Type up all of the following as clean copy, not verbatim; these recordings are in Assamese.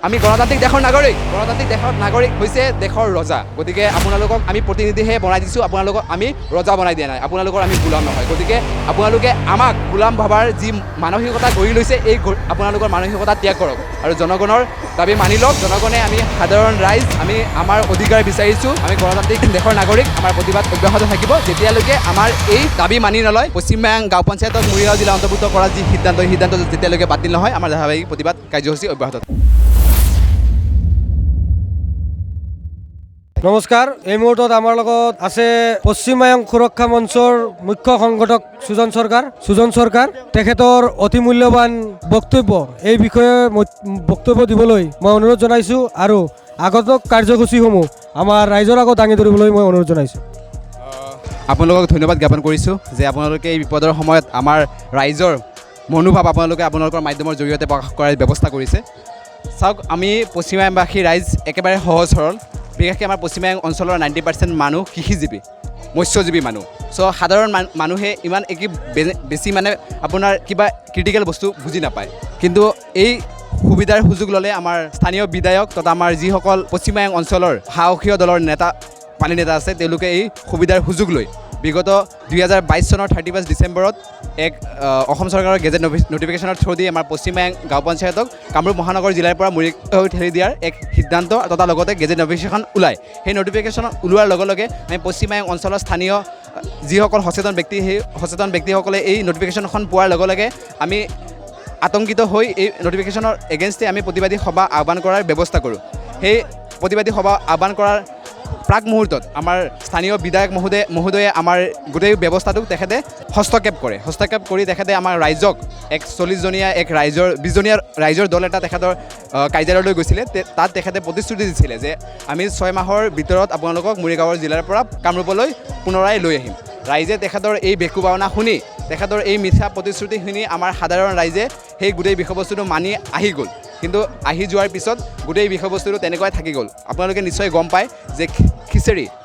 আমি গণতান্ত্ৰিক দেশৰ নাগৰিক হৈছে দেশৰ ৰজা। গতিকে আপোনালোকক আমি প্ৰতিনিধিহে বনাই দিছোঁ, আপোনালোকক আমি ৰজা বনাই দিয়া নাই, আপোনালোকৰ আমি গোলাম নহয়। গতিকে আপোনালোকে আমাক গোলাম ভাবাৰ যি মানসিকতা গঢ়ি লৈছে, এই আপোনালোকৰ মানসিকতা ত্যাগ কৰক আৰু জনগণৰ দাবী মানি লওক। জনগণে আমি সাধাৰণ ৰাইজ, আমি আমাৰ অধিকাৰ বিচাৰিছোঁ, আমি গণতান্ত্ৰিক দেশৰ নাগৰিক। আমাৰ প্ৰতিবাদ অব্যাহত থাকিব যেতিয়ালৈকে আমাৰ এই দাবী মানি নলয়। পশ্চিম মায়াং গাঁও পঞ্চায়তক মৰিগাঁও জিলা অন্তৰ্ভুক্ত কৰা যি সিদ্ধান্ত, এই সিদ্ধান্ত যেতিয়ালৈকে বাতিল নহয়, আমাৰ ধাৰাবাহিক প্ৰতিবাদ কাৰ্যসূচী অব্যাহত থাকিব। নমস্কাৰ। এই মুহূৰ্তত আমাৰ লগত আছে পশ্চিম মায়ং সুৰক্ষা মঞ্চৰ মুখ্য সংগঠক সুজন চৰকাৰ। তেখেতৰ অতি মূল্যৱান বক্তব্য, এই বিষয়ে বক্তব্য দিবলৈ মই অনুৰোধ জনাইছোঁ আৰু আগত কাৰ্যসূচীসমূহ আমাৰ ৰাইজৰ আগত দাঙি ধৰিবলৈ মই অনুৰোধ জনাইছোঁ। আপোনালোকক ধন্যবাদ জ্ঞাপন কৰিছোঁ যে আপোনালোকে এই বিপদৰ সময়ত আমাৰ ৰাইজৰ মনোভাৱ আপোনালোকৰ মাধ্যমৰ জৰিয়তে প্ৰকাশ কৰাৰ ব্যৱস্থা কৰিছে। চাওক, আমি পশ্চিমবাংবাসী ৰাইজ একেবাৰে সহজ সৰল। বিশেষকৈ আমাৰ পশ্চিমবাং অঞ্চলৰ 90% মানুহ কৃষিজীৱী, মৎস্যজীৱী মানুহ। চ' সাধাৰণ মানুহে ইমান বেছি মানে আপোনাৰ কিবা ক্ৰিটিকেল বস্তু বুজি নাপায়। কিন্তু এই সুবিধাৰ সুযোগ ল'লে আমাৰ স্থানীয় বিধায়ক তথা আমাৰ যিসকল পশ্চিমবাং অঞ্চলৰ সাহসীয় দলৰ পানী নেতা আছে, তেওঁলোকে এই সুবিধাৰ সুযোগ লৈ বিগত 2022 চনৰ 31 ডিচেম্বৰত এক অসম চৰকাৰৰ গেজেট নটিফিকেশ্যনৰ থ্ৰু দি আমাৰ পশ্চিমবাং গাঁও পঞ্চায়তক কামৰূপ মহানগৰ জিলাৰ পৰা মৰিগাঁও ঠেলি দিয়াৰ এক সিদ্ধান্ত তথা লগতে গেজেট নটিফিকেশ্যন ওলায়। সেই নটিফিকেশ্যন ওলোৱাৰ লগে লগে আমি পশ্চিমবাং অঞ্চলৰ স্থানীয় যিসকল সচেতন ব্যক্তি, সেই সচেতন ব্যক্তিসকলে এই নটিফিকেশ্যনখন পোৱাৰ লগে লগে আমি আতংকিত হৈ এই নটিফিকেশ্যনৰ এগেইনষ্টে আমি প্ৰতিবাদী সভা আহ্বান কৰাৰ ব্যৱস্থা কৰোঁ। সেই প্ৰতিবাদী সভা আহ্বান কৰাৰ প্ৰাক মুহূৰ্তত আমাৰ স্থানীয় বিধায়ক মহোদয়ে আমাৰ গোটেই ব্যৱস্থাটোক তেখেতে হস্তক্ষেপ কৰি তেখেতে আমাৰ ৰাইজক এক 40জনীয়া এক 20জনীয়া ৰাইজৰ দল এটা তেখেতৰ কাৰ্যালয়লৈ গৈছিলে। তাত তেখেতে প্ৰতিশ্ৰুতি দিছিলে যে আমি 6 মাহৰ ভিতৰত আপোনালোকক মৰিগাঁৱৰ জিলাৰ পৰা কামৰূপলৈ পুনৰাই লৈ আহিম। ৰাইজে তেখেতৰ এই বেকুবাওনা শুনি, তেখেতৰ এই মিছা প্ৰতিশ্ৰুতি শুনি আমাৰ সাধাৰণ ৰাইজে সেই গোটেই বিষয়বস্তুটো মানি আহি গ'ল। কিন্তু আহি যোৱাৰ পিছত গোটেই বিষয়বস্তুটো তেনেকুৱাই থাকি গ'ল। আপোনালোকে নিশ্চয় গম পায় যে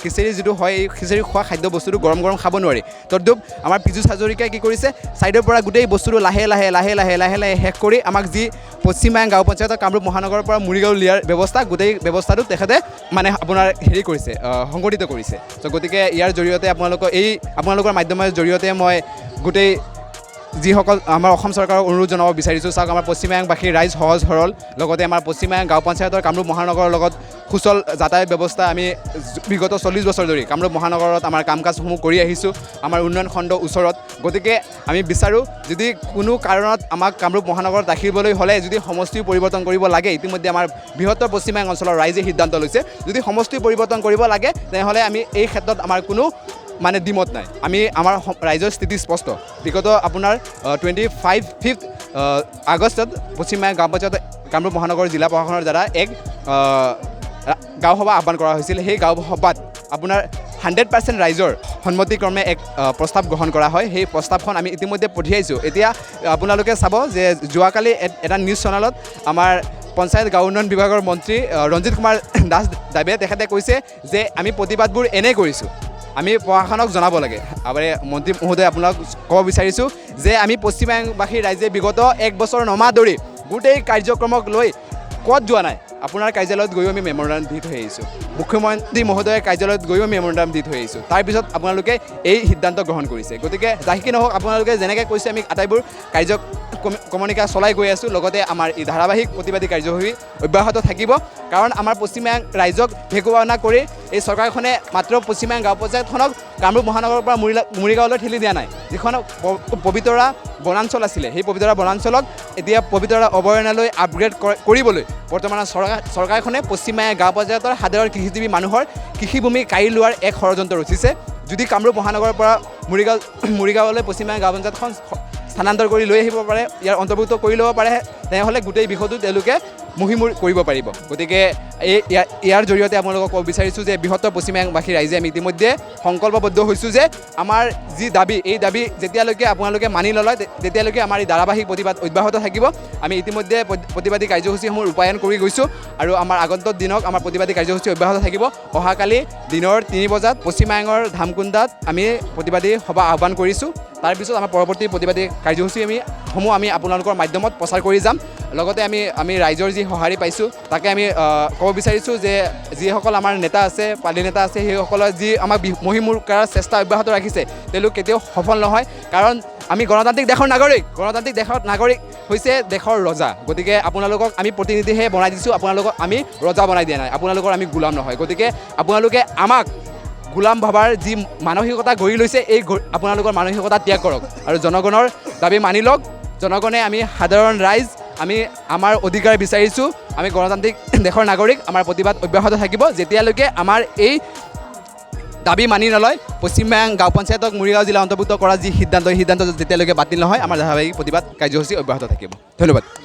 খিচিৰি যিটো হয়, এই খিচিৰি খোৱা খাদ্য বস্তুটো গৰম খাব নোৱাৰি। তদ্ৰূপ আমাৰ পীযুষ হাজৰিকাই কি কৰিছে, ছাইডৰ পৰা গোটেই বস্তুটো লাহে লাহে শেষ কৰি আমাক যি পশ্চিমবাং গাঁও পঞ্চায়তৰ কামৰূপ মহানগৰৰ পৰা মৰিগাঁও লিয়াৰ ব্যৱস্থা, গোটেই ব্যৱস্থাটো তেখেতে মানে আপোনাৰ কৰিছে, সংগঠিত কৰিছে। ত' গতিকে ইয়াৰ জৰিয়তে আপোনালোকৰ মাধ্যমৰ জৰিয়তে মই গোটেই যিসকল আমাৰ অসম চৰকাৰক অনুৰোধ জনাব বিচাৰিছোঁ। চাওক, আমাৰ পশ্চিমবাংবাসীৰ ৰাইজ সহজ সৰল, লগতে আমাৰ পশ্চিমবাং গাঁও পঞ্চায়তৰ কামৰূপ মহানগৰৰ লগত সুচল যাতায়াত ব্যৱস্থা আমি বিগত 40 বছৰ ধৰি কামৰূপ মহানগৰত আমাৰ কাম কাজসমূহ কৰি আহিছোঁ, আমাৰ উন্নয়ন খণ্ড ওচৰত। গতিকে আমি বিচাৰোঁ, যদি কোনো কাৰণত আমাক কামৰূপ মহানগৰত ৰাখিবলৈ হ'লে যদি সমষ্টি পৰিৱৰ্তন কৰিব লাগে, ইতিমধ্যে আমাৰ বৃহত্তৰ পশ্চিমবাং অঞ্চলৰ ৰাইজে সিদ্ধান্ত লৈছে, যদি সমষ্টি পৰিৱৰ্তন কৰিব লাগে তেনেহ'লে আমি এই ক্ষেত্ৰত আমাৰ কোনো মানে দ্বিমত নাই। আমাৰ ৰাইজৰ স্থিতি স্পষ্ট। বিগত আপোনাৰ 5 আগষ্টত পশ্চিমবাং গাঁও পঞ্চায়ত কামৰূপ মহানগৰ জিলা প্ৰশাসনৰ দ্বাৰা এক গাঁও সভা আহ্বান কৰা হৈছিল। সেই গাঁও সভাত আপোনাৰ 100% ৰাইজৰ সন্মতিক্ৰমে এক প্ৰস্তাৱ গ্ৰহণ কৰা হয়। সেই প্ৰস্তাৱখন আমি ইতিমধ্যে পঠিয়াইছোঁ। এতিয়া আপোনালোকে চাব যে যোৱাকালি এটা নিউজ চেনেলত আমাৰ পঞ্চায়ত গাঁও উন্নয়ন বিভাগৰ মন্ত্ৰী ৰঞ্জিত কুমাৰ দাস দেৱে তেখেতে কৈছে যে আমি প্ৰতিবাদবোৰ এনেই কৰিছোঁ, আমি প্ৰশাসনক জনাব লাগে। আৰু মন্ত্ৰী মহোদয় আপোনাক ক'ব বিচাৰিছোঁ যে আমি পশ্চিমবাংবাসী ৰাইজে বিগত 1 বছৰ নমাহ ধৰি গোটেই কাৰ্যক্ৰমক লৈ ক'ত যোৱা নাই, আপোনাৰ কাৰ্যালয়ত গৈও আমি মেমৰেণ্ডাম দি থৈ আহিছোঁ, মুখ্যমন্ত্ৰী মহোদয়ৰ কাৰ্যালয়ত গৈও মেমৰেণ্ডাম দি থৈ আহিছোঁ। তাৰপিছত আপোনালোকে এই সিদ্ধান্ত গ্ৰহণ কৰিছে। গতিকে যাই কি নহওক, আপোনালোকে যেনেকৈ কৈছে আমি আটাইবোৰ কমনিকা চলাই গৈ আছোঁ। লগতে আমাৰ এই ধাৰাবাহিক প্ৰতিবাদী কাৰ্যসূচী অব্যাহত থাকিব। কাৰণ আমাৰ পশ্চিমবাং ৰাইজক ভেকুৱানা কৰি এই চৰকাৰখনে মাত্ৰ পশ্চিমবাং গাঁও পঞ্চায়তখনক কামৰূপ মহানগৰৰ পৰা মৰিগাঁৱলৈ ঠেলি দিয়া নাই। যিখন পবিতৰা বনাঞ্চল আছিলে, সেই পবিতৰা বনাঞ্চলক এতিয়া পবিতৰা অভয়াৰণ্যলৈ আপগ্ৰেড কৰিবলৈ বৰ্তমানৰ চৰকাৰখনে পশ্চিমবাং গাঁও পঞ্চায়তৰ সাধাৰণ কৃষিজীৱী মানুহৰ কৃষিভূমি কাঢ়ি লোৱাৰ এক ষড়যন্ত্ৰ ৰচিছে। যদি কামৰূপ মহানগৰৰ পৰা মৰিগাঁৱলৈ পশ্চিমবাং গাঁও পঞ্চায়তখন স্থানান্তৰ কৰি লৈ আহিব পাৰে, ইয়াৰ অন্তৰ্ভুক্ত কৰি ল'ব পাৰে, তেনেহ'লে গোটেই বিষয়টো তেওঁলোকে মহিমূৰ কৰিব পাৰিব গতিকে ইয়াৰ জৰিয়তে আপোনালোকক ক'ব বিচাৰিছোঁ যে বৃহত্তৰ পশ্চিমবাংবাসী ৰাইজে আমি ইতিমধ্যে সংকল্পবদ্ধ হৈছোঁ যে আমাৰ যি দাবী এই দাবী যেতিয়ালৈকে আপোনালোকে মানি নলয় তেতিয়ালৈকে আমাৰ এই ধাৰাবাহিক প্ৰতিবাদ অব্যাহত থাকিব আমি ইতিমধ্যে প্ৰতিবাদী কাৰ্যসূচীসমূহ ৰূপায়ণ কৰি গৈছোঁ আৰু আমাৰ আগন্তুক দিনক আমাৰ প্ৰতিবাদী কাৰ্যসূচী অব্যাহত থাকিব অহাকালি দিনৰ 3 বজাত পশ্চিমবাংৰ ধামকুণ্ডাত আমি প্ৰতিবাদী সভা আহ্বান কৰিছোঁ তাৰপিছত আমাৰ পৰৱৰ্তী প্ৰতিবাদী কাৰ্যসূচীসমূহ আমি আপোনালোকৰ মাধ্যমত প্ৰচাৰ কৰি যাম লগতে আমি ৰাইজৰ যি সঁহাৰি পাইছোঁ তাকে আমি ক'ব বিচাৰিছোঁ যে যিসকল আমাৰ নেতা আছে পাৰ্টি নেতা আছে সেইসকলে যি আমাক মহিমূৰ কৰাৰ চেষ্টা অব্যাহত ৰাখিছে তেওঁলোক কেতিয়াও সফল নহয় কাৰণ আমি গণতান্ত্ৰিক দেশৰ নাগৰিক হৈছে দেশৰ ৰজা গতিকে আপোনালোকক আমি প্ৰতিনিধিহে বনাই দিছোঁ আপোনালোকক আমি ৰজা বনাই দিয়া নাই আপোনালোকৰ আমি গোলাম নহয় গতিকে আপোনালোকে আমাক গোলাম ভাবাৰ যি মানসিকতা গঢ়ি লৈছে এই আপোনালোকৰ মানসিকতা ত্যাগ কৰক আৰু জনগণৰ দাবী মানি লওক জনগণে আমি সাধাৰণ ৰাইজ আমি আমাৰ অধিকাৰ বিচাৰিছোঁ আমি গণতান্ত্ৰিক দেশৰ নাগৰিক আমাৰ প্ৰতিবাদ অব্যাহত থাকিব যেতিয়ালৈকে আমাৰ এই দাবী মানি নলয় পশ্চিমবাং গাঁও পঞ্চায়তক মৰিগাঁও জিলা অন্তৰ্ভুক্ত কৰা যি সিদ্ধান্ত এই সিদ্ধান্ত যেতিয়ালৈকে বাতিল নহয় আমাৰ ধাৰাবাহিক প্ৰতিবাদ কাৰ্যসূচী অব্যাহত থাকিব ধন্যবাদ